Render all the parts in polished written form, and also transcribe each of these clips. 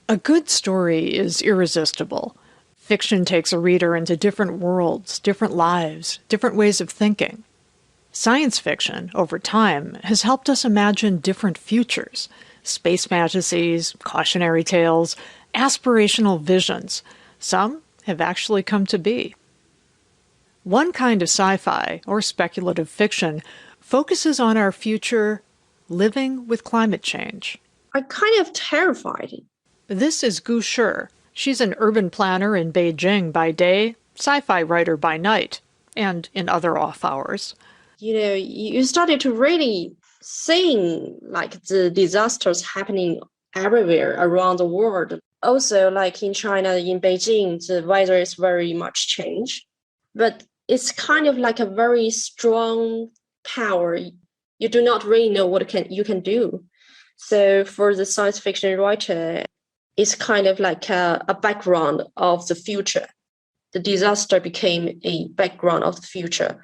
A good story is irresistible. Fiction takes a reader into different worlds, different lives, different ways of thinking. Science fiction, over time, has helped us imagine different futures, space fantasies, cautionary tales, aspirational visions. Some have actually come to be. One kind of sci-fi, or speculative fiction, focuses on our future living with climate change. I'm kind of terrified. This is Gu Shi. She's an urban planner in Beijing by day, sci-fi writer by night, and in other off hours. You started to really seeing like the disasters happening everywhere around the world. Also, like in China, in Beijing, the weather is very much changed. But it's kind of like a very strong power. You do not really know what you can do. So for the science fiction writer, it's kind of like a background of the future. The disaster became a background of the future.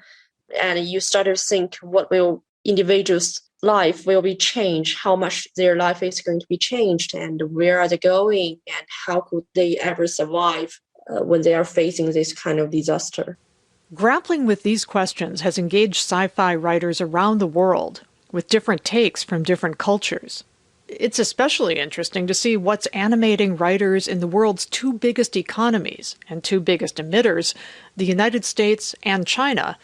And you start to think what will individuals' life will be changed, how much their life is going to be changed, and where are they going, and how could they ever survive when they are facing this kind of disaster. Grappling with these questions has engaged sci-fi writers around the world, with different takes from different cultures. It's especially interesting to see what's animating writers in the world's two biggest economies and two biggest emitters, the United States and China,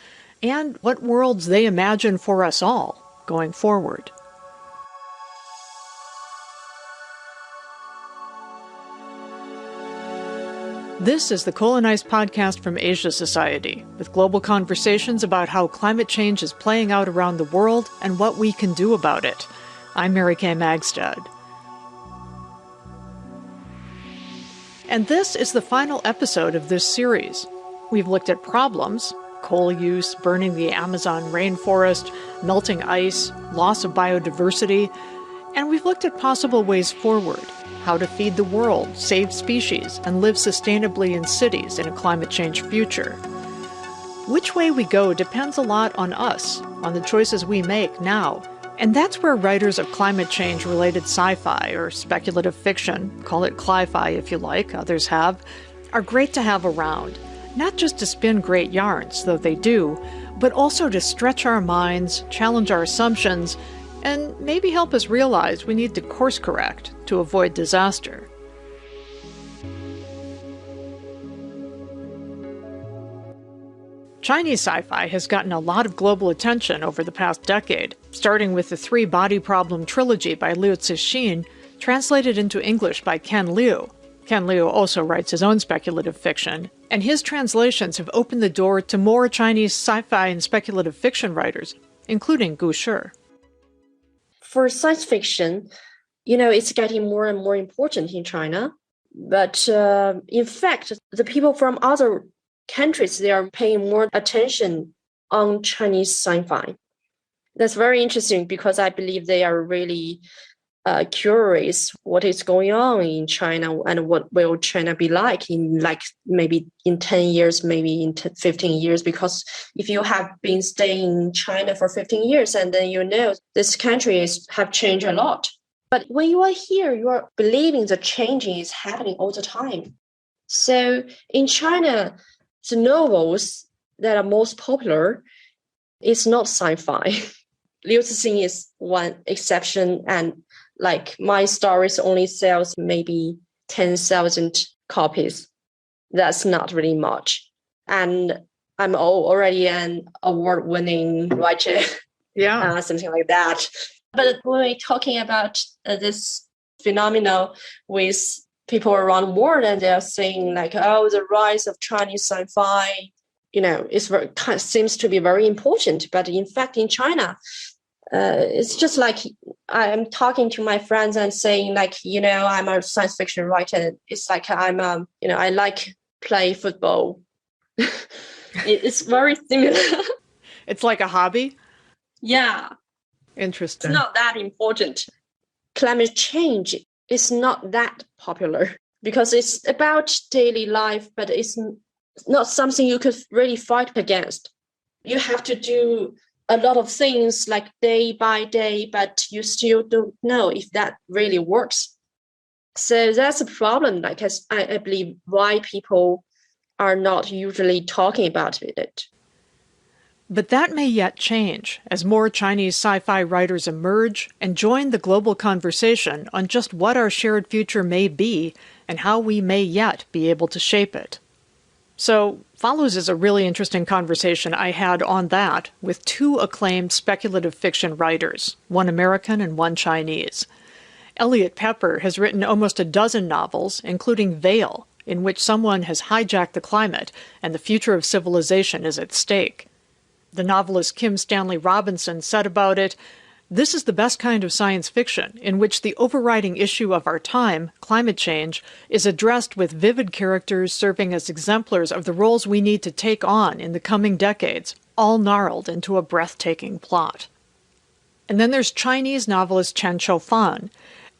and what worlds they imagine for us all going forward. This is the COAL+ICE Podcast from Asia Society, with global conversations about how climate change is playing out around the world and what we can do about it. I'm Mary Kay Magstad. And this is the final episode of this series. We've looked at problems, coal use, burning the Amazon rainforest, melting ice, loss of biodiversity, and we've looked at possible ways forward, how to feed the world, save species, and live sustainably in cities in a climate change future. Which way we go depends a lot on us, on the choices we make now. And that's where writers of climate change-related sci-fi or speculative fiction, call it cli-fi if you like, others have, are great to have around. Not just to spin great yarns, though they do, but also to stretch our minds, challenge our assumptions, and maybe help us realize we need to course correct to avoid disaster. Chinese sci-fi has gotten a lot of global attention over the past decade, starting with the Three Body Problem trilogy by Liu Cixin, translated into English by Ken Liu. Ken Liu also writes his own speculative fiction, and his translations have opened the door to more Chinese sci-fi and speculative fiction writers, including Gu Shi. For science fiction, it's getting more and more important in China. But in fact, the people from other countries, they are paying more attention on Chinese sci-fi. That's very interesting because I believe they are really curious what is going on in China and what will China be like in maybe in 10 years, maybe in 15 years. Because if you have been staying in China for 15 years, and then this country have changed a lot. But when you are here, you are believing the changing is happening all the time. So in China, the novels that are most popular is not sci-fi. Liu Cixin is one exception, and like my stories only sells maybe 10,000 copies. That's not really much. And I'm already an award-winning writer, something like that. But when we're talking about this phenomenon with people around the world, and they're saying like, oh, the rise of Chinese sci-fi, seems to be very important. But in fact, in China, it's just like I'm talking to my friends and saying like, I'm a science fiction writer. It's like I like play football. It's very similar. It's like a hobby? Yeah. Interesting. It's not that important. Climate change is not that popular because it's about daily life, but it's not something you could really fight against. You have to do a lot of things like day by day, but you still don't know if that really works. So that's a problem, like I believe, why people are not usually talking about it. But that may yet change as more Chinese sci-fi writers emerge and join the global conversation on just what our shared future may be and how we may yet be able to shape it. So, follows is a really interesting conversation I had on that with two acclaimed speculative fiction writers, one American and one Chinese. Eliot Peper has written almost a dozen novels, including Veil, in which someone has hijacked the climate and the future of civilization is at stake. The novelist Kim Stanley Robinson said about it, "This is the best kind of science fiction, in which the overriding issue of our time, climate change, is addressed with vivid characters serving as exemplars of the roles we need to take on in the coming decades, all gnarled into a breathtaking plot." And then there's Chinese novelist Chen Qiufan.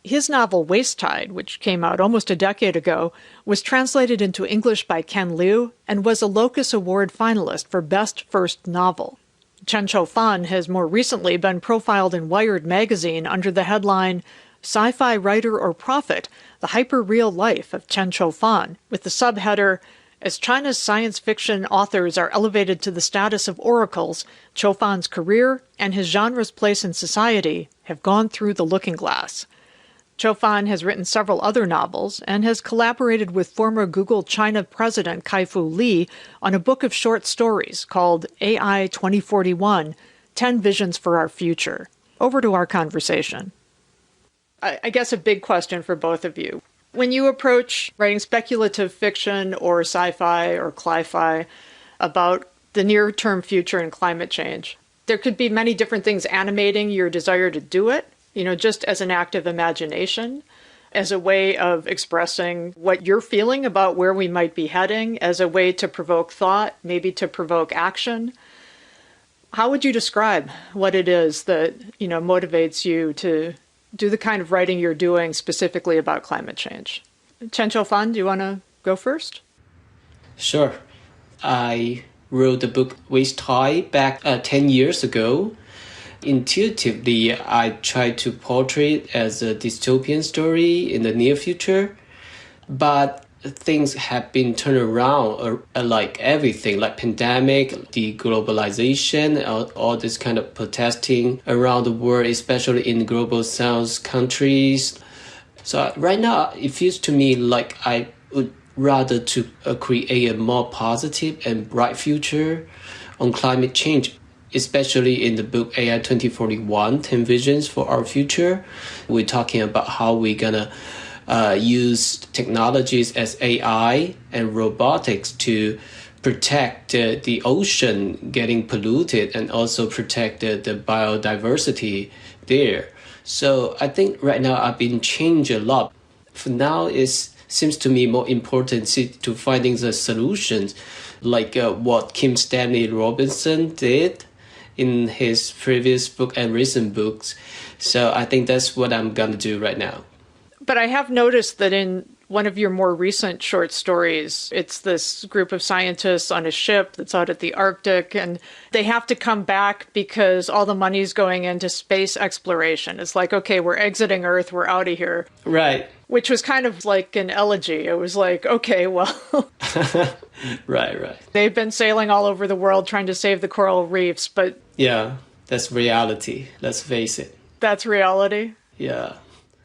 His novel Wastetide, which came out almost a decade ago, was translated into English by Ken Liu and was a Locus Award finalist for Best First Novel. Chen Qiufan has more recently been profiled in Wired magazine under the headline Sci-Fi Writer or Prophet, the Hyper-Real Life of Chen Qiufan, with the subheader, "As China's science fiction authors are elevated to the status of oracles, Qiufan's career and his genre's place in society have gone through the looking glass." Qiufan has written several other novels and has collaborated with former Google China president Kai-Fu Lee on a book of short stories called AI 2041, 10 Visions for Our Future. Over to our conversation. I guess a big question for both of you. When you approach writing speculative fiction or sci-fi or cli-fi about the near-term future and climate change, there could be many different things animating your desire to do it. Just as an act of imagination, as a way of expressing what you're feeling about where we might be heading, as a way to provoke thought, maybe to provoke action. How would you describe what it is that, motivates you to do the kind of writing you're doing specifically about climate change? Chen Qiufan, do you want to go first? Sure. I wrote the book Wastetide back 10 years ago. Intuitively, I try to portray it as a dystopian story in the near future, but things have been turned around, like everything, like pandemic, deglobalization, all this kind of protesting around the world, especially in global south countries. So right now, it feels to me like I would rather to create a more positive and bright future on climate change. Especially in the book AI 2041, 10 Visions for Our Future. We're talking about how we're going to use technologies as AI and robotics to protect the ocean getting polluted and also protect the biodiversity there. So I think right now I've been changed a lot. For now, it seems to me more important to finding the solutions, like what Kim Stanley Robinson did in his previous book and recent books. So I think that's what I'm going to do right now. But I have noticed that in one of your more recent short stories, it's this group of scientists on a ship that's out at the Arctic, and they have to come back because all the money's going into space exploration. It's like, okay, we're exiting Earth, we're out of here. Right. Which was kind of like an elegy. It was like, okay, well... Right. They've been sailing all over the world trying to save the coral reefs, but... Yeah, that's reality. Let's face it. That's reality? Yeah.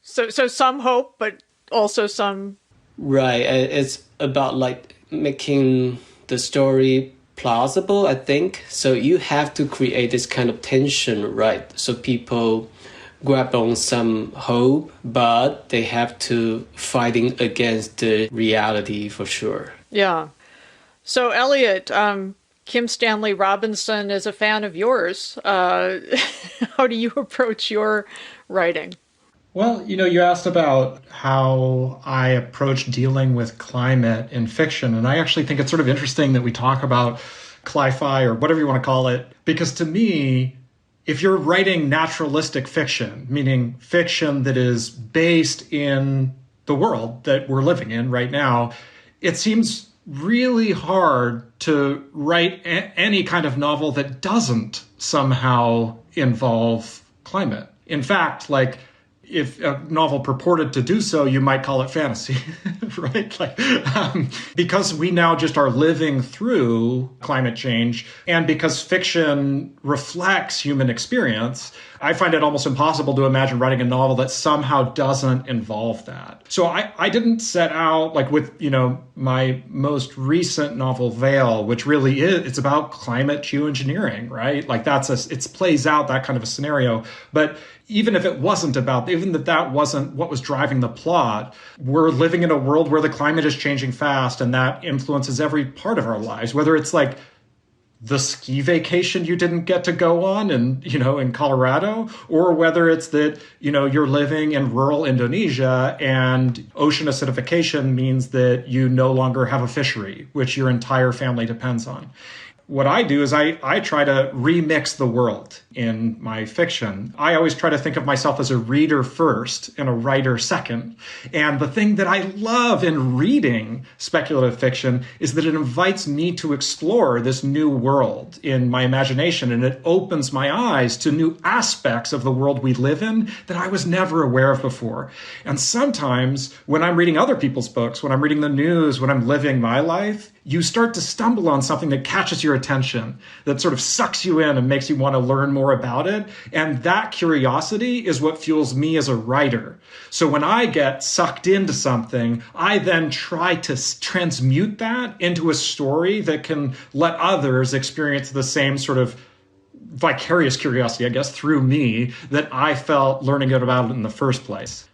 So some hope, but also some... Right. It's about like making the story plausible, I think. So you have to create this kind of tension, right? So people grab on some hope, but they have to fighting against the reality for sure. Yeah. So Eliot, Kim Stanley Robinson is a fan of yours. How do you approach your writing? Well, you asked about how I approach dealing with climate in fiction, and I actually think it's sort of interesting that we talk about cli-fi or whatever you want to call it, because to me, if you're writing naturalistic fiction, meaning fiction that is based in the world that we're living in right now, it seems really hard to write any kind of novel that doesn't somehow involve climate. In fact, if a novel purported to do so, you might call it fantasy, right? Because we now just are living through climate change, and because fiction reflects human experience, I find it almost impossible to imagine writing a novel that somehow doesn't involve that. So I didn't set out with, my most recent novel, Veil, which really it's about climate geoengineering, right? It plays out that kind of a scenario. But even if it wasn't even that wasn't what was driving the plot, we're living in a world where the climate is changing fast, and that influences every part of our lives, whether it's the ski vacation you didn't get to go on in Colorado, or whether it's that, you're living in rural Indonesia and ocean acidification means that you no longer have a fishery, which your entire family depends on. What I do is I try to remix the world in my fiction. I always try to think of myself as a reader first and a writer second. And the thing that I love in reading speculative fiction is that it invites me to explore this new world in my imagination, and it opens my eyes to new aspects of the world we live in that I was never aware of before. And sometimes when I'm reading other people's books, when I'm reading the news, when I'm living my life, you start to stumble on something that catches your attention, that sort of sucks you in and makes you want to learn more about it. And that curiosity is what fuels me as a writer. So when I get sucked into something, I then try to transmute that into a story that can let others experience the same sort of vicarious curiosity, I guess, through me that I felt learning about it in the first place.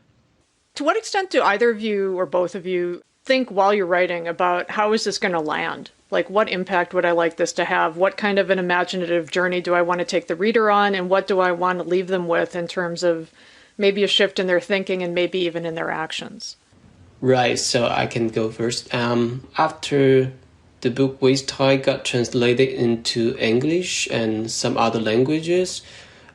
To what extent do either of you or both of you think while you're writing about how is this going to land? What impact would I like this to have? What kind of an imaginative journey do I want to take the reader on? And what do I want to leave them with in terms of maybe a shift in their thinking and maybe even in their actions? Right, so I can go first. After the book Waste Time got translated into English and some other languages,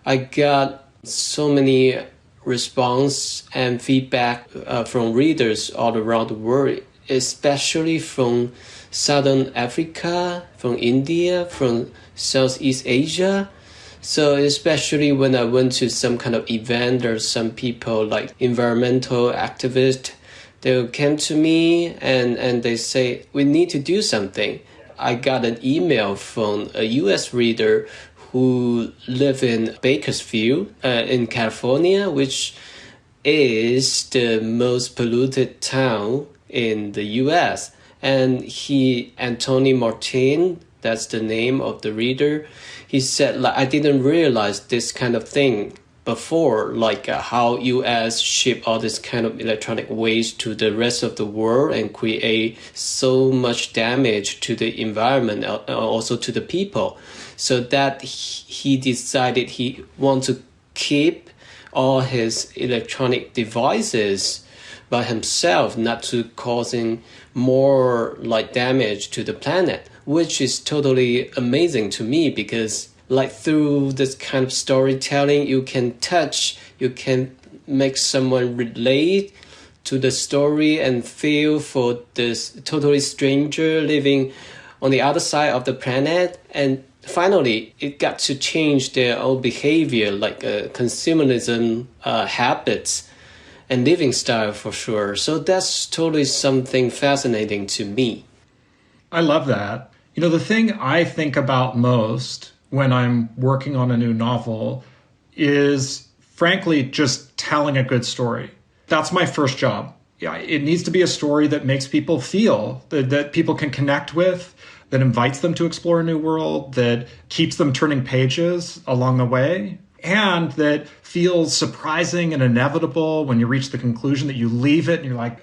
I got so many response and feedback from readers all around the world, especially from Southern Africa, from India, from Southeast Asia. So especially when I went to some kind of event, or some people like environmental activists, they came to me and they say, we need to do something. I got an email from a US reader who live in Bakersfield in California, which is the most polluted town in the US. And Anthony Martin, that's the name of the reader, he said, I didn't realize this kind of thing before, how US ship all this kind of electronic waste to the rest of the world and create so much damage to the environment, also to the people. So that he decided he wants to keep all his electronic devices by himself, not to causing more damage to the planet, which is totally amazing to me, because through this kind of storytelling, you can make someone relate to the story and feel for this totally stranger living on the other side of the planet. And finally, it got to change their own behavior, consumerism habits and living style for sure. So that's totally something fascinating to me. I love that. The thing I think about most when I'm working on a new novel is, frankly, just telling a good story. That's my first job. Yeah, it needs to be a story that makes people feel, that people can connect with, that invites them to explore a new world, that keeps them turning pages along the way, and that feels surprising and inevitable when you reach the conclusion, that you leave it and you're like,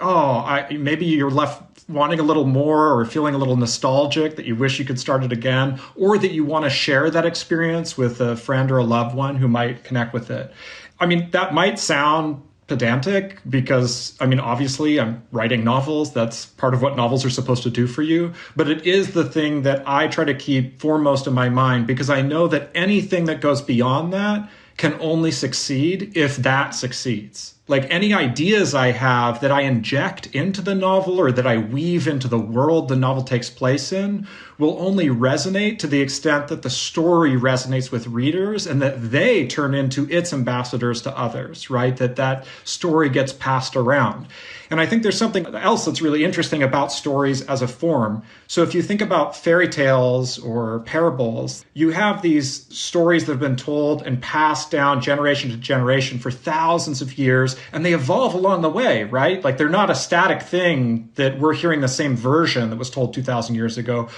maybe you're left wanting a little more, or feeling a little nostalgic, that you wish you could start it again, or that you want to share that experience with a friend or a loved one who might connect with it. That might sound pedantic because, obviously I'm writing novels. That's part of what novels are supposed to do for you. But it is the thing that I try to keep foremost in my mind, because I know that anything that goes beyond that can only succeed if that succeeds. Like any ideas I have that I inject into the novel or that I weave into the world the novel takes place in will only resonate to the extent that the story resonates with readers and that they turn into its ambassadors to others, right? That story gets passed around. And I think there's something else that's really interesting about stories as a form. So if you think about fairy tales or parables, you have these stories that have been told and passed down generation to generation for thousands of years, and they evolve along the way, right? Like they're not a static thing that we're hearing the same version that was told 2,000 years ago.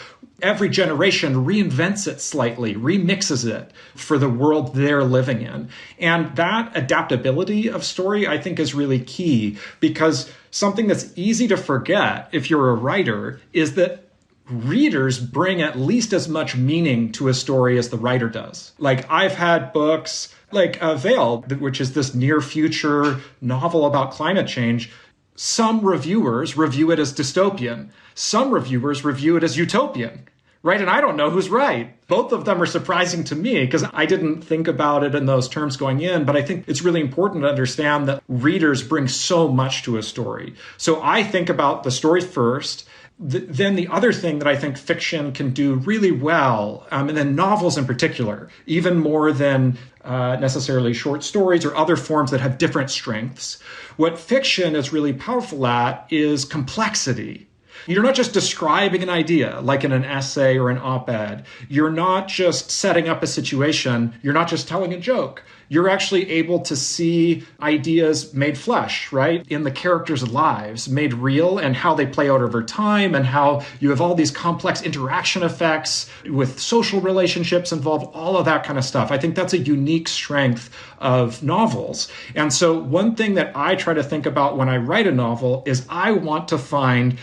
Every generation reinvents it slightly, remixes it for the world they're living in. And that adaptability of story, I think, is really key, because something that's easy to forget if you're a writer is that readers bring at least as much meaning to a story as the writer does. Like I've had books like Veil, which is this near future novel about climate change. Some reviewers review it as dystopian. Some reviewers review it as utopian, right? And I don't know who's right. Both of them are surprising to me because I didn't think about it in those terms going in. But I think it's really important to understand that readers bring so much to a story. So I think about the story first. Then the other thing that I think fiction can do really well, and then novels in particular, even more than necessarily short stories or other forms that have different strengths, what fiction is really powerful at is complexity. You're not just describing an idea like in an essay or an op-ed. You're not just setting up a situation. You're not just telling a joke. You're actually able to see ideas made flesh, right? In the characters' lives, made real, and how they play out over time, and how you have all these complex interaction effects with social relationships involved, all of that kind of stuff. I think that's a unique strength of novels. And so one thing that I try to think about when I write a novel is I want to find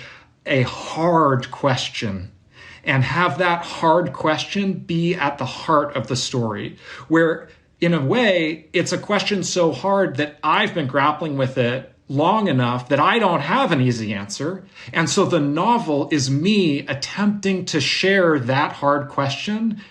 a hard question and have that hard question be at the heart of the story, where in a way, it's a question so hard that I've been grappling with it long enough that I don't have an easy answer. And so the novel is me attempting to share that hard question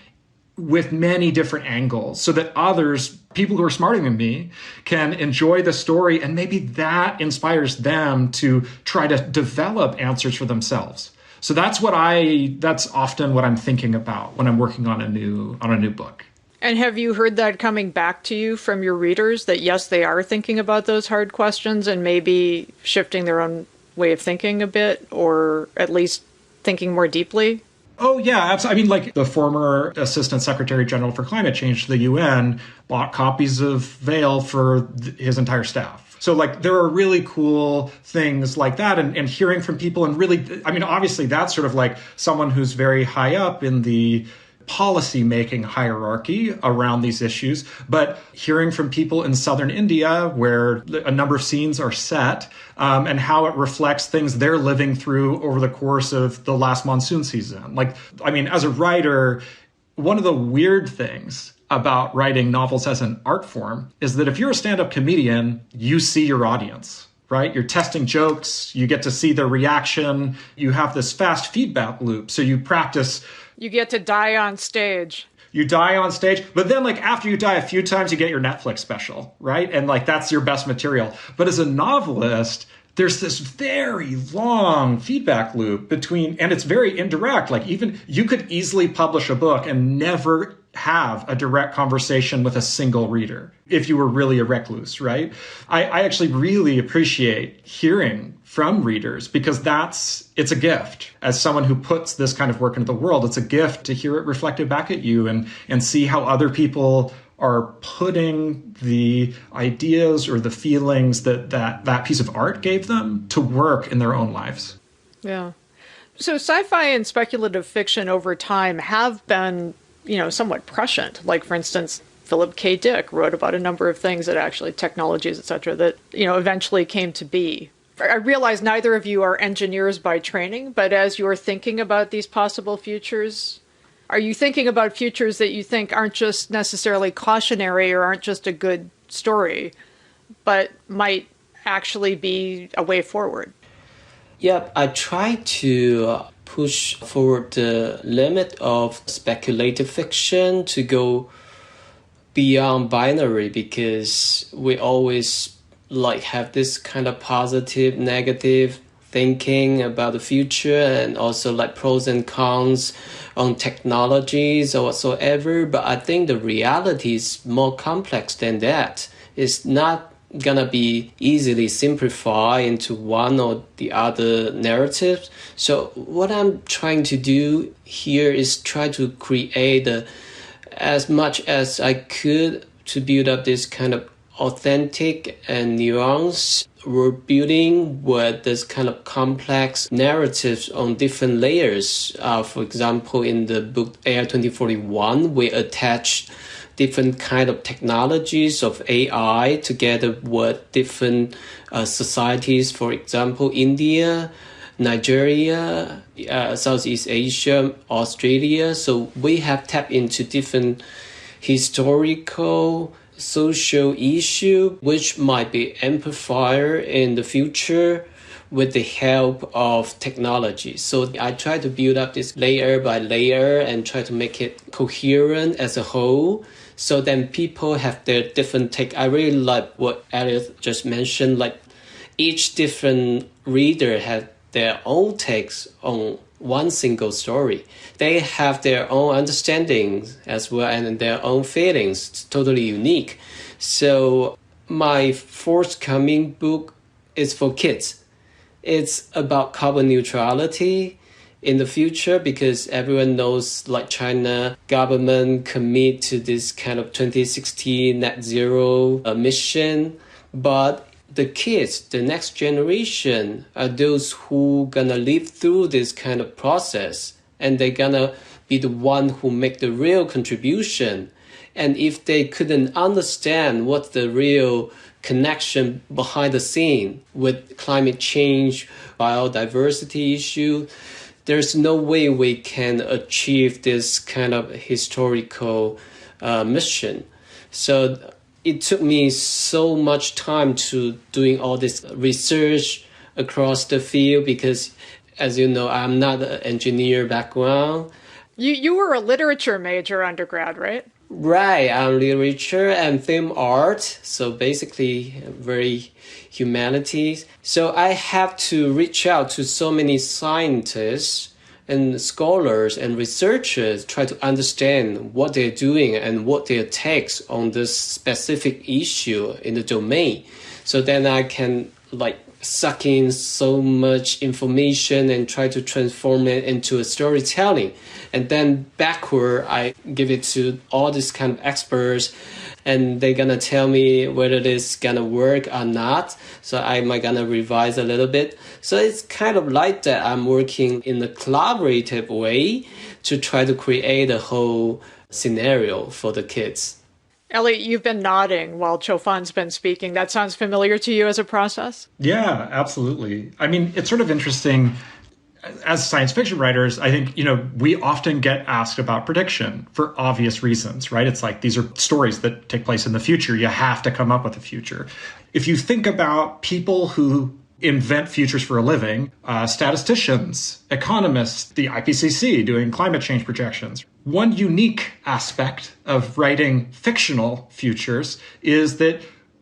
with many different angles so that others, people who are smarter than me, can enjoy the story, and maybe that inspires them to try to develop answers for themselves. So that's often what I'm thinking about when I'm working on a new book. And have you heard that coming back to you from your readers, that yes, they are thinking about those hard questions and maybe shifting their own way of thinking a bit, or at least thinking more deeply? Oh, yeah, absolutely. I mean, like the former Assistant Secretary General for Climate Change to the UN bought copies of Veil for his entire staff. So like there are really cool things like that, and hearing from people, and really, I mean, obviously that's sort of like someone who's very high up in the policy-making hierarchy around these issues, but hearing from people in southern India where a number of scenes are set, and how it reflects things they're living through over the course of the last monsoon season. Like, I mean, as a writer, one of the weird things about writing novels as an art form is that if you're a stand-up comedian, you see your audience, right? You're testing jokes, you get to see their reaction, you have this fast feedback loop, so you practice. You get to die on stage. You die on stage, but then like after you die a few times, you get your Netflix special, right? And like that's your best material. But as a novelist, there's this very long feedback loop between, and it's very indirect. Like even you could easily publish a book and never have a direct conversation with a single reader if you were really a recluse, right? I actually really appreciate hearing from readers because it's a gift. As someone who puts this kind of work into the world, it's a gift to hear it reflected back at you and see how other people are putting the ideas or the feelings that piece of art gave them to work in their own lives. Yeah. So sci-fi and speculative fiction over time have been, somewhat prescient. Like, for instance, Philip K. Dick wrote about a number of things that actually, technologies, et cetera, that, eventually came to be. I realize neither of you are engineers by training, but as you're thinking about these possible futures, are you thinking about futures that you think aren't just necessarily cautionary or aren't just a good story, but might actually be a way forward? Yep, I try to push forward the limit of speculative fiction to go beyond binary, because we always like have this kind of positive, negative thinking about the future, and also like pros and cons on technologies or whatsoever. But I think the reality is more complex than that. It's not gonna be easily simplified into one or the other narrative. So what I'm trying to do here is try to create as much as I could to build up this kind of authentic and nuanced world building with this kind of complex narratives on different layers. For example, in the book AI 2041, we attached different kind of technologies of AI together with different societies. For example, India, Nigeria, Southeast Asia, Australia. So we have tapped into different historical, social issue which might be amplified in the future with the help of technology. So I try to build up this layer by layer and try to make it coherent as a whole. So then people have their different take. I really like what Eliot just mentioned, like each different reader has their own takes on one single story. They have their own understandings as well and their own feelings. It's totally unique. So my forthcoming book is for kids. It's about carbon neutrality in the future, because everyone knows like China government commit to this kind of 2060 net zero mission. But the kids, the next generation, are those who gonna live through this kind of process, and they're gonna be the one who make the real contribution. And if they couldn't understand what's the real connection behind the scene with climate change, biodiversity issue, there's no way we can achieve this kind of historical mission. So it took me so much time to doing all this research across the field, because, as you know, I'm not an engineer background. You were a literature major undergrad, right? Right, I'm literature and film art, so basically very humanities. So I have to reach out to so many scientists and scholars and researchers, try to understand what they're doing and what their takes on this specific issue in the domain. So then I can like suck in so much information and try to transform it into a storytelling. And then backward, I give it to all these kind of experts, and they're gonna tell me whether it's gonna work or not. So I'm gonna revise a little bit. So it's kind of like that. I'm working in a collaborative way to try to create a whole scenario for the kids. Eliot, you've been nodding while Qiufan's been speaking. That sounds familiar to you as a process? Yeah, absolutely. I mean, it's sort of interesting. As science fiction writers, I think, we often get asked about prediction for obvious reasons, right? It's like these are stories that take place in the future. You have to come up with a future. If you think about people who invent futures for a living, statisticians, economists, the IPCC doing climate change projections, one unique aspect of writing fictional futures is that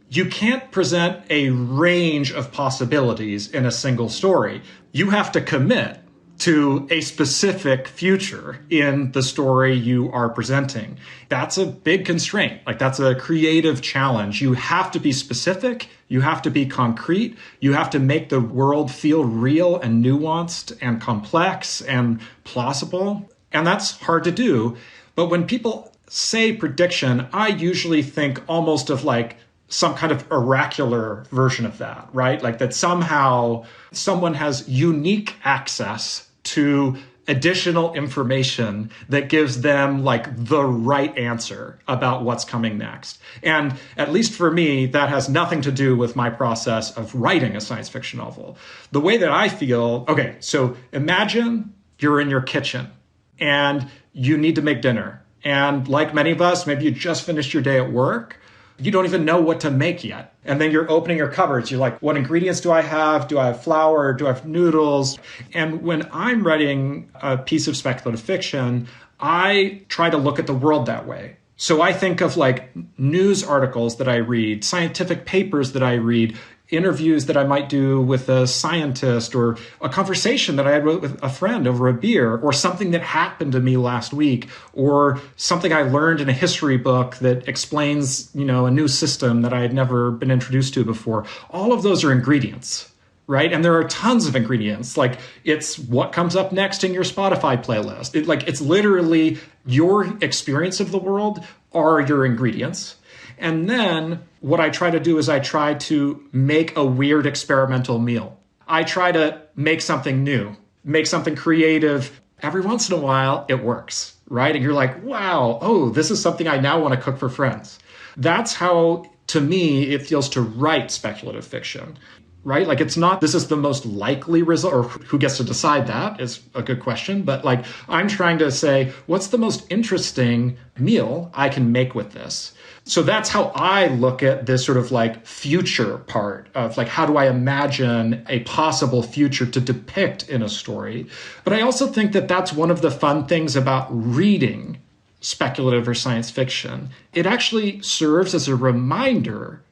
you can't present a range of possibilities in a single story. You have to commit to a specific future in the story you are presenting. That's a big constraint. Like, that's a creative challenge. You have to be specific. You have to be concrete. You have to make the world feel real and nuanced and complex and plausible. And that's hard to do. But when people say prediction, I usually think almost of like some kind of oracular version of that, right? Like that somehow someone has unique access to additional information that gives them like the right answer about what's coming next. And at least for me, that has nothing to do with my process of writing a science fiction novel. The way that I feel, okay, so imagine you're in your kitchen and you need to make dinner. And like many of us, maybe you just finished your day at work. You don't even know what to make yet. And then you're opening your cupboards. You're like, what ingredients do I have? Do I have flour? Do I have noodles? And when I'm writing a piece of speculative fiction, I try to look at the world that way. So I think of like news articles that I read, scientific papers that I read, interviews that I might do with a scientist, or a conversation that I had with a friend over a beer, or something that happened to me last week, or something I learned in a history book that explains, a new system that I had never been introduced to before. All of those are ingredients, right? And there are tons of ingredients. Like, it's what comes up next in your Spotify playlist. It's literally your experience of the world are your ingredients. And then what I try to do is I try to make a weird experimental meal. I try to make something new, make something creative. Every once in a while, it works, right? And you're like, wow, oh, this is something I now want to cook for friends. That's how, to me, it feels to write speculative fiction, right? Like, it's not, this is the most likely result, or who gets to decide that is a good question. But like, I'm trying to say, what's the most interesting meal I can make with this? So that's how I look at this sort of like future part of like, how do I imagine a possible future to depict in a story? But I also think that that's one of the fun things about reading speculative or science fiction. It actually serves as a reminder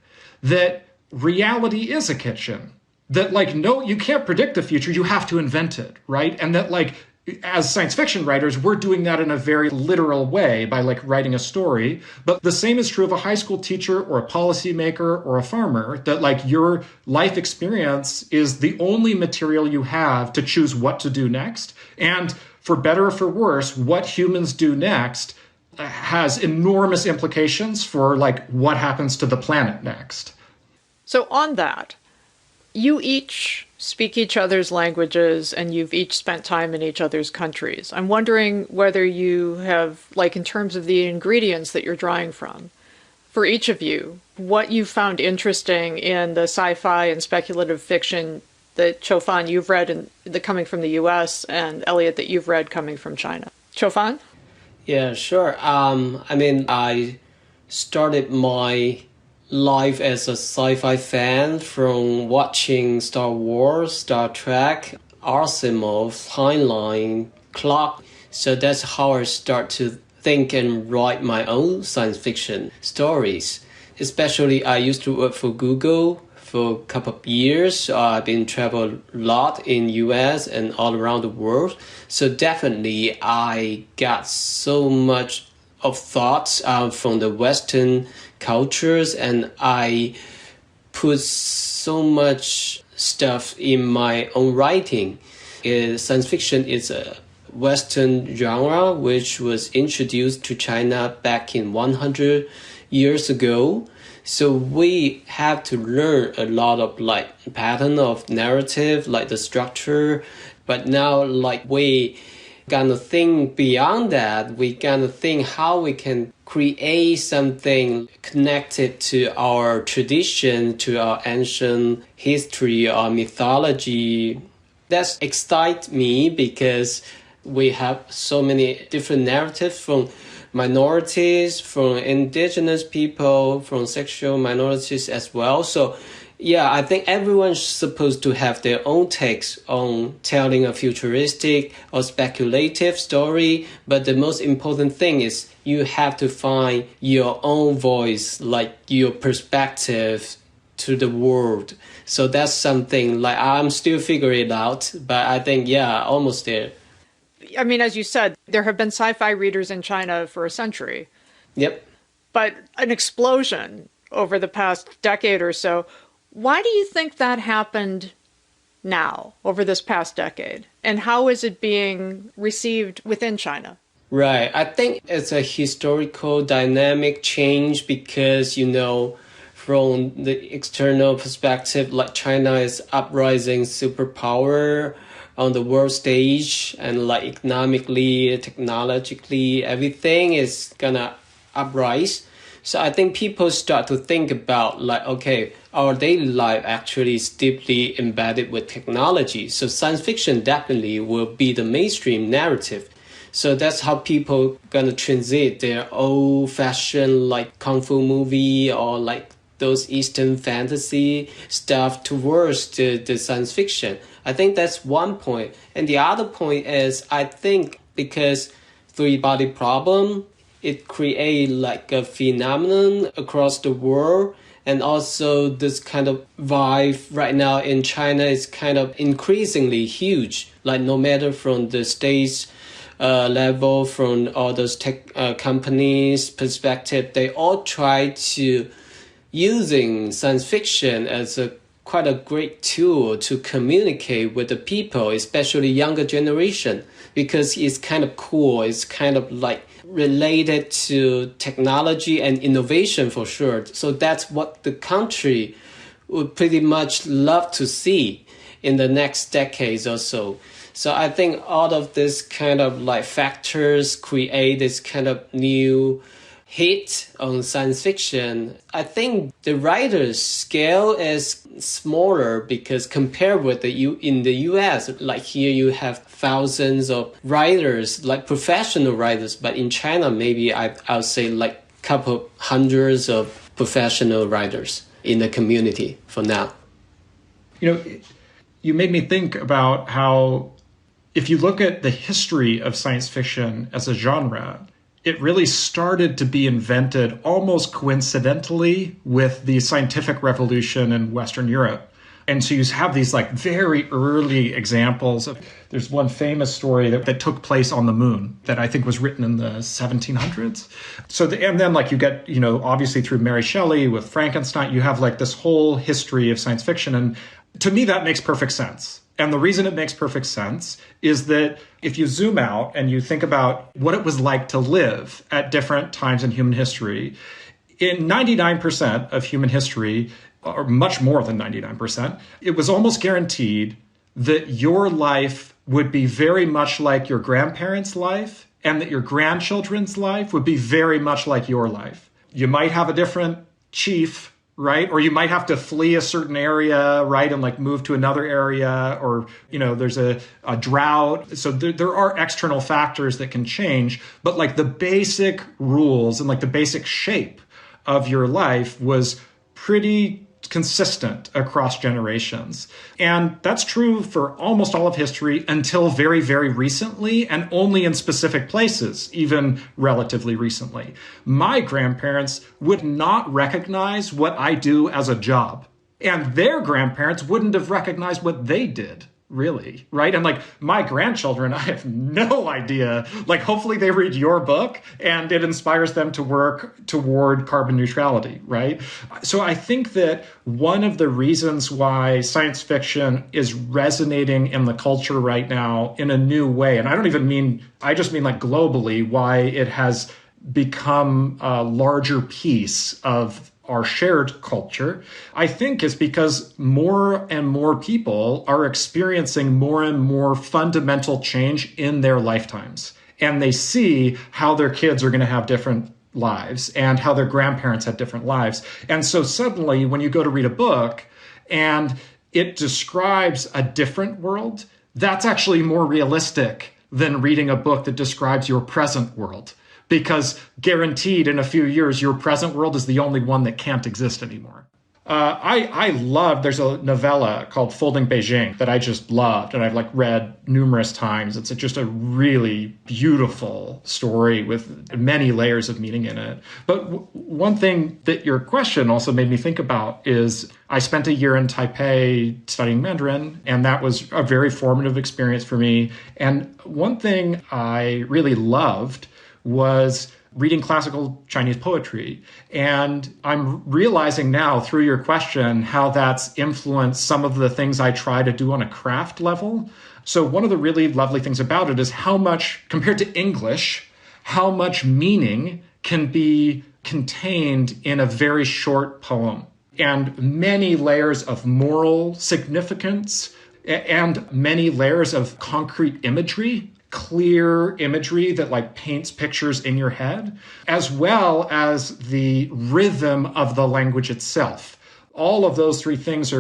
that reality is a kitchen. That like, no, you can't predict the future, you have to invent it, right? And that like, as science fiction writers, we're doing that in a very literal way by like writing a story. But the same is true of a high school teacher or a policymaker or a farmer, that like your life experience is the only material you have to choose what to do next. And for better or for worse, what humans do next has enormous implications for like what happens to the planet next. So on that, you each speak each other's languages and you've each spent time in each other's countries. I'm wondering whether you have, like in terms of the ingredients that you're drawing from, for each of you, what you found interesting in the sci-fi and speculative fiction that Qiufan you've read coming from the US, and Eliot that you've read coming from China. Qiufan? Yeah, sure. I started my life as a sci-fi fan from watching Star Wars, Star Trek, Asimov, Heinlein, Clarke. So that's how I start to think and write my own science fiction stories. Especially I used to work for Google for a couple of years. I've been traveling a lot in US and all around the world. So definitely I got so much of thoughts from the Western cultures, and I put so much stuff in my own writing. Science fiction is a Western genre which was introduced to China back in 100 years ago. So we have to learn a lot of like pattern of narrative, like the structure. But now like we gonna think beyond that. We gonna think how we can create something connected to our tradition, to our ancient history or mythology. That excites me because we have so many different narratives from minorities, from indigenous people, from sexual minorities as well. So yeah, I think everyone's supposed to have their own takes on telling a futuristic or speculative story. But the most important thing is you have to find your own voice, like your perspective to the world. So that's something like I'm still figuring it out, but I think, yeah, almost there. I mean, as you said, there have been sci-fi readers in China for a century. Yep. But an explosion over the past decade or so. Why do you think that happened now, over this past decade? And how is it being received within China? Right. I think it's a historical dynamic change because, from the external perspective, like China is uprising superpower on the world stage, and like economically, technologically, everything is gonna uprise. So I think people start to think about like, okay, our daily life actually is deeply embedded with technology. So science fiction definitely will be the mainstream narrative. So that's how people gonna transit their old-fashioned like kung fu movie or like those Eastern fantasy stuff towards the science fiction. I think that's one point. And the other point is, I think because three-body problem it create like a phenomenon across the world. And also this kind of vibe right now in China is kind of increasingly huge. Like no matter from the states level, from all those tech companies perspective, they all try to using science fiction as quite a great tool to communicate with the people, especially younger generation, because it's kind of cool. It's kind of like related to technology and innovation for sure. So that's what the country would pretty much love to see in the next decades or so. So I think all of this kind of like factors create this kind of new hit on science fiction. I think the writer's scale is smaller because compared with in the US, like here you have thousands of writers, like professional writers, but in China maybe I'll say like couple hundreds of professional writers in the community for now. You know, you made me think about how if you look at the history of science fiction as a genre, it really started to be invented almost coincidentally with the scientific revolution in Western Europe. And so you have these like very early examples of, there's one famous story that took place on the moon that I think was written in the 1700s. And then like you get, obviously through Mary Shelley with Frankenstein, you have like this whole history of science fiction. And to me, that makes perfect sense. And the reason it makes perfect sense is that if you zoom out and you think about what it was like to live at different times in human history, in 99% of human history, or much more than 99%, it was almost guaranteed that your life would be very much like your grandparents' life and that your grandchildren's life would be very much like your life. You might have a different chief, right? Or you might have to flee a certain area, right? And like move to another area, or, there's a drought. So there are external factors that can change, but like the basic rules and like the basic shape of your life was pretty consistent across generations. And that's true for almost all of history until very, very recently, and only in specific places, even relatively recently. My grandparents would not recognize what I do as a job, and their grandparents wouldn't have recognized what they did. Really, right? And like my grandchildren, I have no idea. Like hopefully they read your book and it inspires them to work toward carbon neutrality, right? So I think that one of the reasons why science fiction is resonating in the culture right now in a new way, and I just mean like globally, why it has become a larger piece of our shared culture, I think is because more and more people are experiencing more and more fundamental change in their lifetimes. And they see how their kids are going to have different lives and how their grandparents had different lives. And so suddenly when you go to read a book and it describes a different world, that's actually more realistic than reading a book that describes your present world. Because guaranteed in a few years, your present world is the only one that can't exist anymore. There's a novella called Folding Beijing that I just loved and I've like read numerous times. It's just a really beautiful story with many layers of meaning in it. But one thing that your question also made me think about is I spent a year in Taipei studying Mandarin, and that was a very formative experience for me. And one thing I really loved was reading classical Chinese poetry. And I'm realizing now through your question how that's influenced some of the things I try to do on a craft level. So one of the really lovely things about it is how much, compared to English, how much meaning can be contained in a very short poem, and many layers of moral significance and many layers of concrete imagery, clear imagery that like paints pictures in your head, as well as the rhythm of the language itself. All of those three things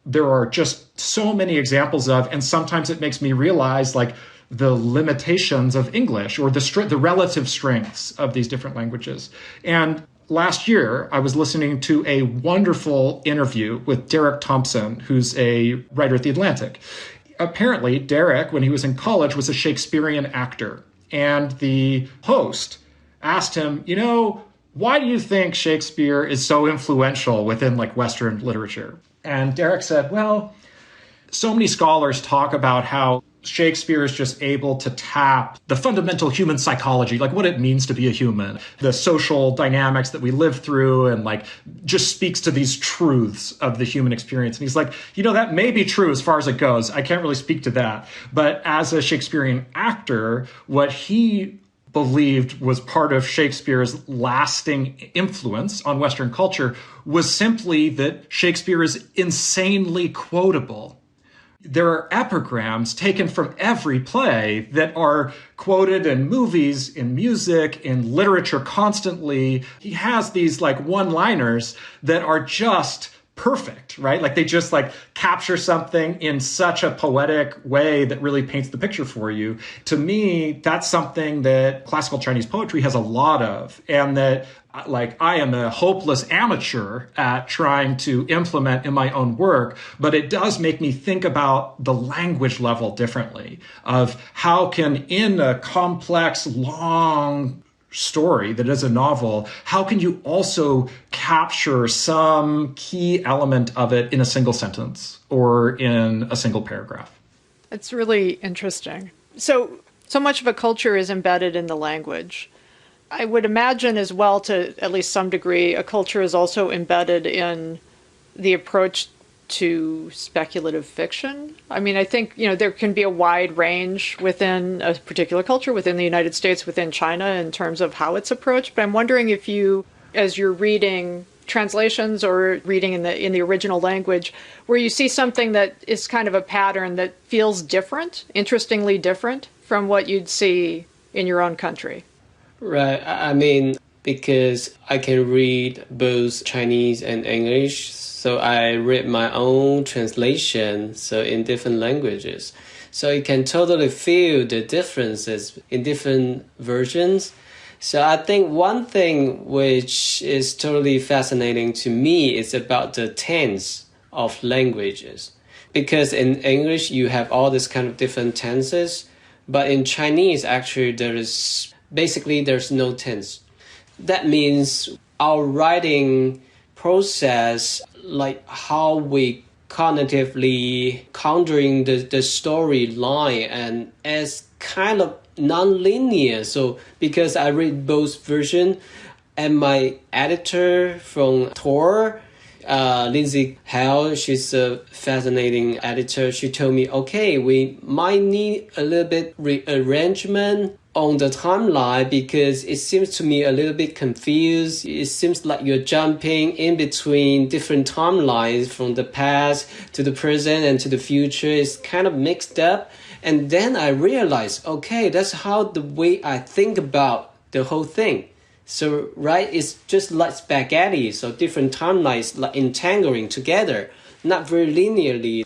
there are just so many examples of, and sometimes it makes me realize like the limitations of English or the relative strengths of these different languages. And last year, I was listening to a wonderful interview with Derek Thompson, who's a writer at The Atlantic. Apparently, Derek, when he was in college, was a Shakespearean actor. And the host asked him, why do you think Shakespeare is so influential within like Western literature? And Derek said, well, so many scholars talk about how Shakespeare is just able to tap the fundamental human psychology, like what it means to be a human, the social dynamics that we live through, and like just speaks to these truths of the human experience. And he's like, that may be true as far as it goes. I can't really speak to that. But as a Shakespearean actor, what he believed was part of Shakespeare's lasting influence on Western culture was simply that Shakespeare is insanely quotable. There are epigrams taken from every play that are quoted in movies, in music, in literature constantly. He has these like one-liners that are just perfect, right? Like they just like capture something in such a poetic way that really paints the picture for you. To me, that's something that classical Chinese poetry has a lot of, and that like I am a hopeless amateur at trying to implement in my own work, but it does make me think about the language level differently of how can, in a complex, long story that is a novel, how can you also capture some key element of it in a single sentence or in a single paragraph? It's really interesting. So much of a culture is embedded in the language. I would imagine as well, to at least some degree, a culture is also embedded in the approach to speculative fiction. I mean, I think, there can be a wide range within a particular culture, within the United States, within China, in terms of how it's approached. But I'm wondering if you, as you're reading translations or reading in the original language, where you see something that is kind of a pattern that feels different, interestingly different from what you'd see in your own country. Right. I mean, because I can read both Chinese and English, so I read my own translation, so in different languages. So you can totally feel the differences in different versions. So I think one thing which is totally fascinating to me is about the tense of languages. Because in English, you have all this kind of different tenses, but in Chinese, actually, there's no tense. That means our writing process, like how we cognitively countering the storyline, and as kind of non-linear. So because I read both versions, and my editor from Tor, Lindsay Hale, she's a fascinating editor. She told me, okay, we might need a little bit rearrangement on the timeline because it seems to me a little bit confused. It seems like you're jumping in between different timelines from the past to the present and to the future. It's kind of mixed up. And then I realized, okay, that's how the way I think about the whole thing. So, right, it's just like spaghetti. So different timelines like entangling together, not very linearly.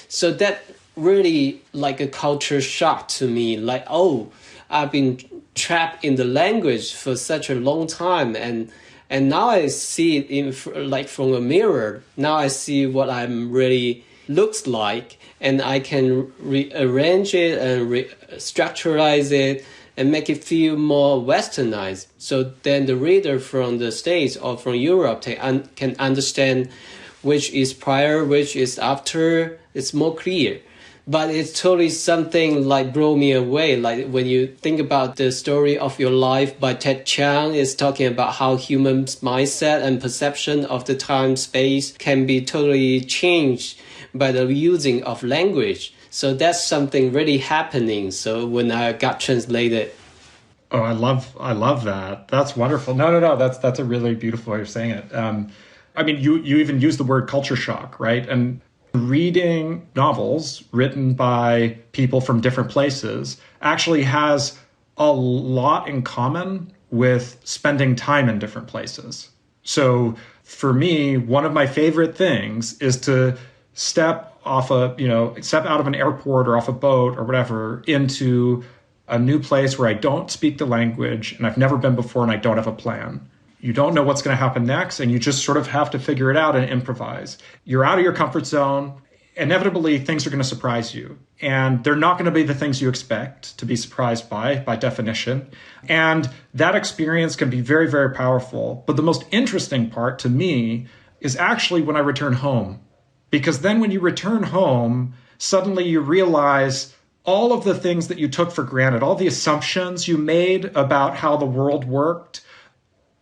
So that really like a culture shock to me. Like, oh, I've been trapped in the language for such a long time, and now I see it from a mirror. Now I see what I'm really looks like, and I can rearrange it and structurize it and make it feel more westernized. So then the reader from the States or from Europe can understand which is prior, which is after. It's more clear. But it's totally something like blow me away. Like when you think about the story of your life by Ted Chiang, is talking about how humans' mindset and perception of the time space can be totally changed by the using of language. So that's something really happening. So when I got translated. Oh, I love that. That's wonderful. No. That's a really beautiful way of saying it. I mean, you even use the word culture shock, right? And reading novels written by people from different places actually has a lot in common with spending time in different places. So for me, one of my favorite things is to step out of an airport or off a boat or whatever into a new place where I don't speak the language and I've never been before and I don't have a plan. You don't know what's going to happen next, and you just sort of have to figure it out and improvise. You're out of your comfort zone, inevitably things are going to surprise you. And they're not going to be the things you expect to be surprised by definition. And that experience can be very, very powerful. But the most interesting part to me is actually when I return home. Because then when you return home, suddenly you realize all of the things that you took for granted, all the assumptions you made about how the world worked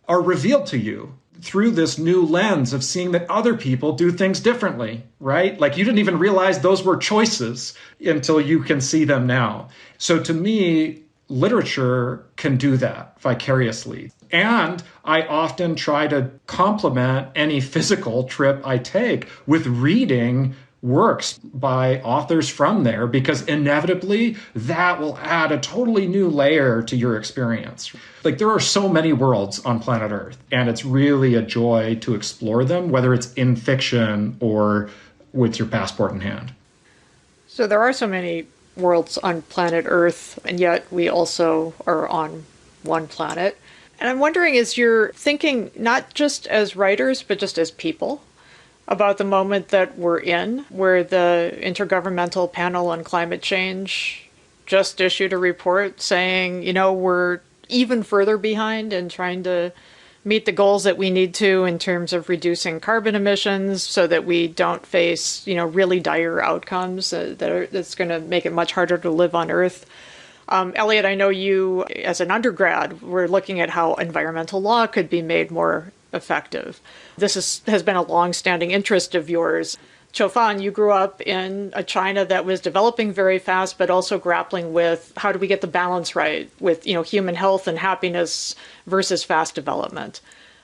are revealed to you through this new lens of seeing that other people do things differently, right? Like you didn't even realize those were choices until you can see them now. So to me, literature can do that vicariously. And I often try to complement any physical trip I take with reading works by authors from there, because inevitably that will add a totally new layer to your experience. Like there are so many worlds on planet Earth, and it's really a joy to explore them, whether it's in fiction or with your passport in hand. So there are so many worlds on planet Earth, and yet we also are on one planet. And I'm wondering, is you're thinking not just as writers, but just as people about the moment that we're in, where the Intergovernmental Panel on Climate Change just issued a report saying, we're even further behind in trying to meet the goals that we need to in terms of reducing carbon emissions so that we don't face, really dire outcomes that's going to make it much harder to live on Earth. Eliot, I know you, as an undergrad, were looking at how environmental law could be made more effective. This has been a long-standing interest of yours. Qiufan, you grew up in a China that was developing very fast, but also grappling with how do we get the balance right with, human health and happiness versus fast development.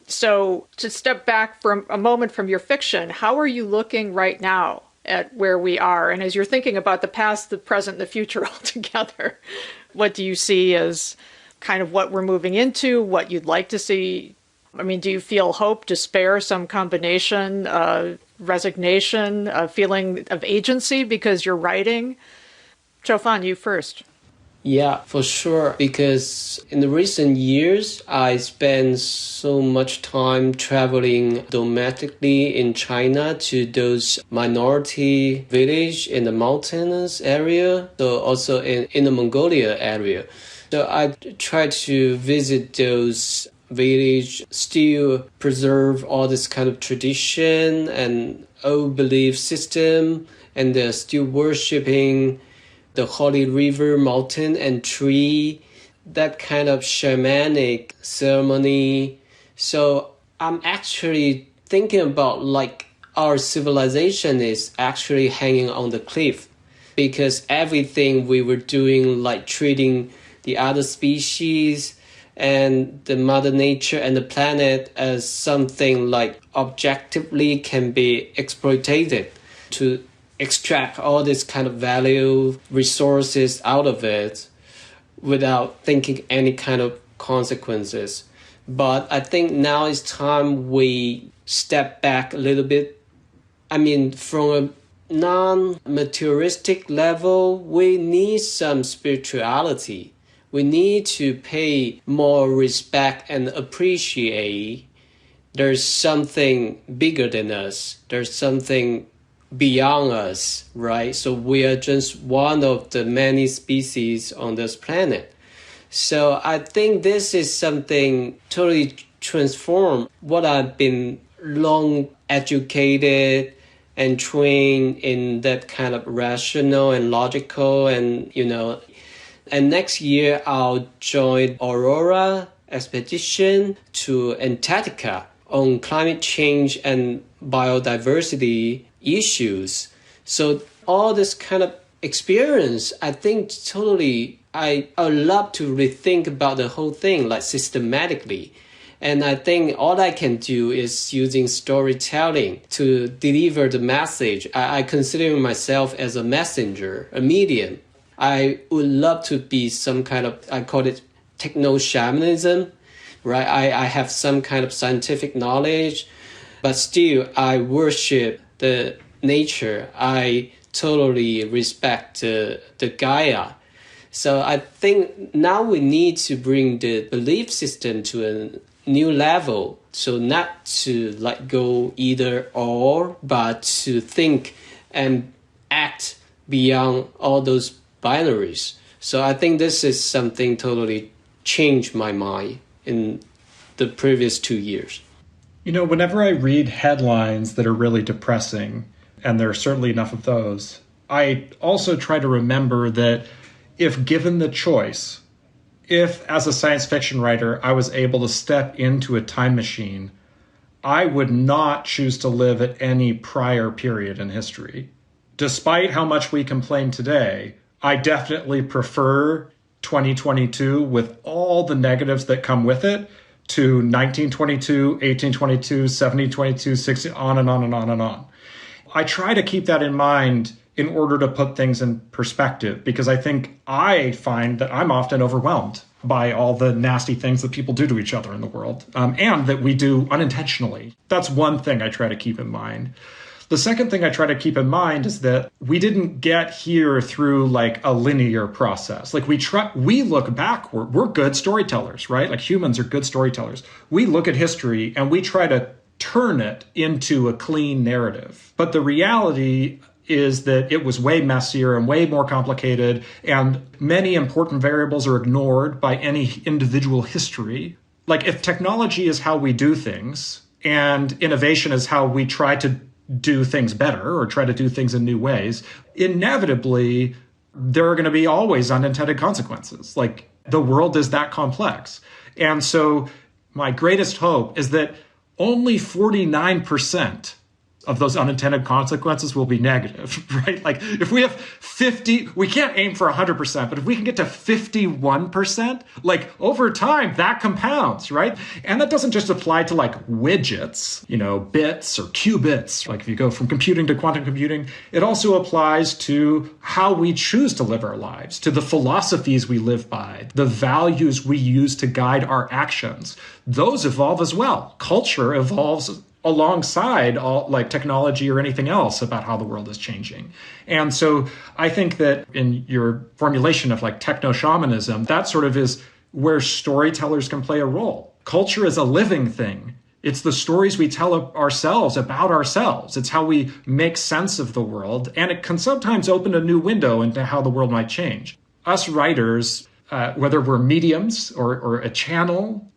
So to step back for a moment from your fiction, how are you looking right now at where we are? And as you're thinking about the past, the present, and the future all together, what do you see as kind of what we're moving into, what you'd like to see? I mean, do you feel hope, despair, some combination, resignation, a feeling of agency because you're writing? Qiufan, you first. Yeah, for sure. Because in the recent years, I spent so much time traveling domestically in China to those minority village in the mountainous area, so also in the Mongolia area. So I try to visit those village, still preserve all this kind of tradition and old belief system, and they're still worshipping the holy river, mountain, and tree, that kind of shamanic ceremony. So I'm actually thinking about like our civilization is actually hanging on the cliff, because everything we were doing, like treating the other species and the mother nature and the planet as something like objectively can be exploited to extract all this kind of value resources out of it without thinking any kind of consequences. But I think now it's time we step back a little bit. I mean, from a non-materialistic level, we need some spirituality. We need to pay more respect and appreciate there's something bigger than us. There's something beyond us, right? So we are just one of the many species on this planet. So I think this is something totally transform what I've been long educated and trained in that kind of rational and logical and, and next year I'll join Aurora expedition to Antarctica on climate change and biodiversity issues. So all this kind of experience, I think totally, I love to rethink about the whole thing like systematically. And I think all I can do is using storytelling to deliver the message. I consider myself as a messenger, a medium. I would love to be some kind of, I call it techno-shamanism, right? I have some kind of scientific knowledge, but still I worship the nature. I totally respect the Gaia. So I think now we need to bring the belief system to a new level. So not to like go either or, but to think and act beyond all those binaries. So I think this is something totally changed my mind in the previous 2 years. Whenever I read headlines that are really depressing, and there are certainly enough of those, I also try to remember that if given the choice, if as a science fiction writer I was able to step into a time machine, I would not choose to live at any prior period in history. Despite how much we complain today, I definitely prefer 2022 with all the negatives that come with it to 1922, 1822, 1722, 60, on and on and on and on. I try to keep that in mind in order to put things in perspective, because I find that I'm often overwhelmed by all the nasty things that people do to each other in the world, and that we do unintentionally. That's one thing I try to keep in mind. The second thing I try to keep in mind is that we didn't get here through like a linear process. Like we look backward. We're good storytellers, right? Like humans are good storytellers. We look at history and we try to turn it into a clean narrative. But the reality is that it was way messier and way more complicated, and many important variables are ignored by any individual history. Like if technology is how we do things and innovation is how we try to do things better or try to do things in new ways, inevitably there are going to be always unintended consequences. Like the world is that complex. And so my greatest hope is that only 49% of those unintended consequences will be negative, right? Like if we have 50, we can't aim for 100%, but if we can get to 51%, like over time that compounds, right? And that doesn't just apply to like widgets, bits or qubits. Like if you go from computing to quantum computing, it also applies to how we choose to live our lives, to the philosophies we live by, the values we use to guide our actions. Those evolve as well. Culture evolves alongside all like technology or anything else about how the world is changing. And so I think that in your formulation of like techno-shamanism, that sort of is where storytellers can play a role. Culture is a living thing. It's the stories we tell ourselves about ourselves. It's how we make sense of the world. And it can sometimes open a new window into how the world might change. Us writers, whether we're mediums or a channel,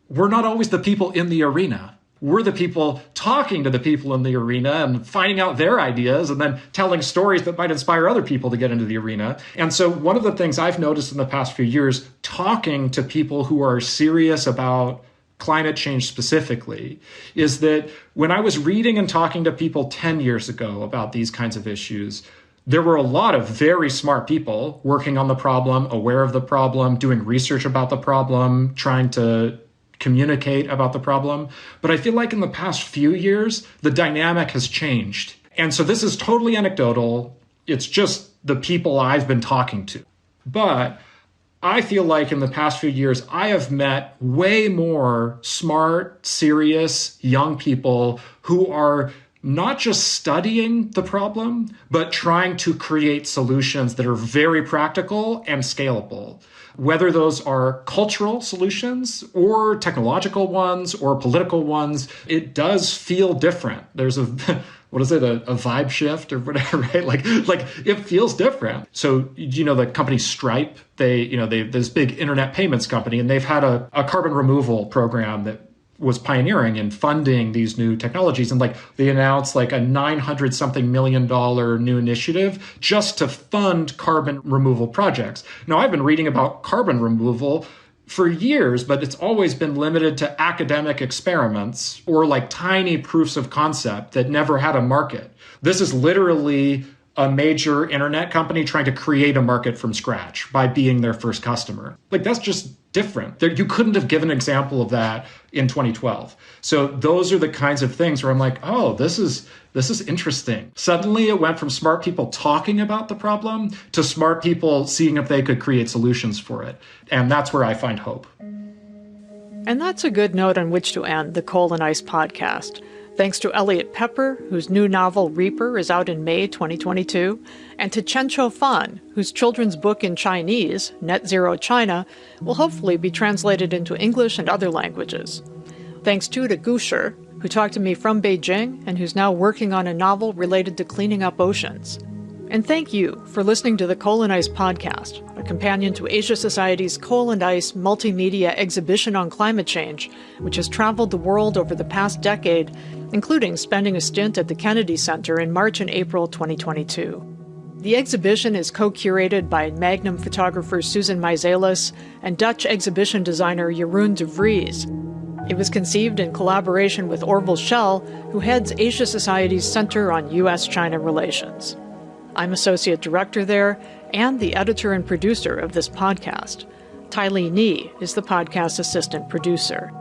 we're not always the people in the arena. We're the people talking to the people in the arena and finding out their ideas and then telling stories that might inspire other people to get into the arena. And so one of the things I've noticed in the past few years, talking to people who are serious about climate change specifically, is that when I was reading and talking to people 10 years ago about these kinds of issues, there were a lot of very smart people working on the problem, aware of the problem, doing research about the problem, trying to communicate about the problem. But I feel like in the past few years, the dynamic has changed. And so this is totally anecdotal. It's just the people I've been talking to. But I feel like in the past few years, I have met way more smart, serious, young people who are not just studying the problem, but trying to create solutions that are very practical and scalable. Whether those are cultural solutions or technological ones or political ones, it does feel different. There's a vibe shift or whatever, right? Like it feels different. So, the company Stripe, they this big internet payments company, and they've had a carbon removal program that was pioneering in funding these new technologies. And they announced a $900-something million new initiative just to fund carbon removal projects. Now, I've been reading about carbon removal for years, but it's always been limited to academic experiments or tiny proofs of concept that never had a market. This is literally a major internet company trying to create a market from scratch by being their first customer. That's just different. You couldn't have given an example of that in 2012. So those are the kinds of things where I'm like, oh, this is interesting. Suddenly it went from smart people talking about the problem to smart people seeing if they could create solutions for it. And that's where I find hope. And that's a good note on which to end the COAL+ICE podcast. Thanks to Eliot Peper, whose new novel Reaper is out in May 2022, and to Chen Qiufan, whose children's book in Chinese, Net Zero China, will hopefully be translated into English and other languages. Thanks too to Gusher, who talked to me from Beijing and who's now working on a novel related to cleaning up oceans. And thank you for listening to the COAL+ICE Podcast, a companion to Asia Society's COAL+ICE multimedia exhibition on climate change, which has traveled the world over the past decade, including spending a stint at the Kennedy Center in March and April 2022. The exhibition is co-curated by Magnum photographer Susan Meiselas and Dutch exhibition designer Jeroen de Vries. It was conceived in collaboration with Orville Schell, who heads Asia Society's Center on U.S.-China Relations. I'm Associate Director there and the editor and producer of this podcast. Tylee Ni is the podcast assistant producer.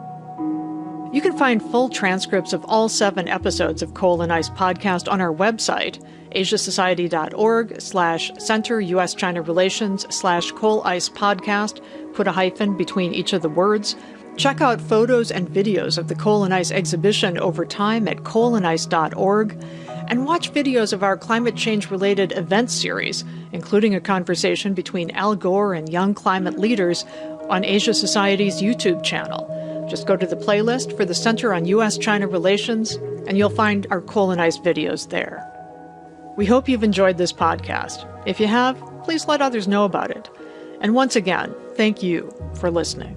You can find full transcripts of all 7 episodes of COAL+ICE Podcast on our website, asiasociety.org/center US-China Relations/COAL+ICE Podcast, put a hyphen between each of the words. Check out photos and videos of the COAL+ICE exhibition over time at coalice.org, and watch videos of our climate change-related event series, including a conversation between Al Gore and young climate leaders on Asia Society's YouTube channel. Just go to the playlist for the Center on U.S.-China Relations, and you'll find our COAL+ICE videos there. We hope you've enjoyed this podcast. If you have, please let others know about it. And once again, thank you for listening.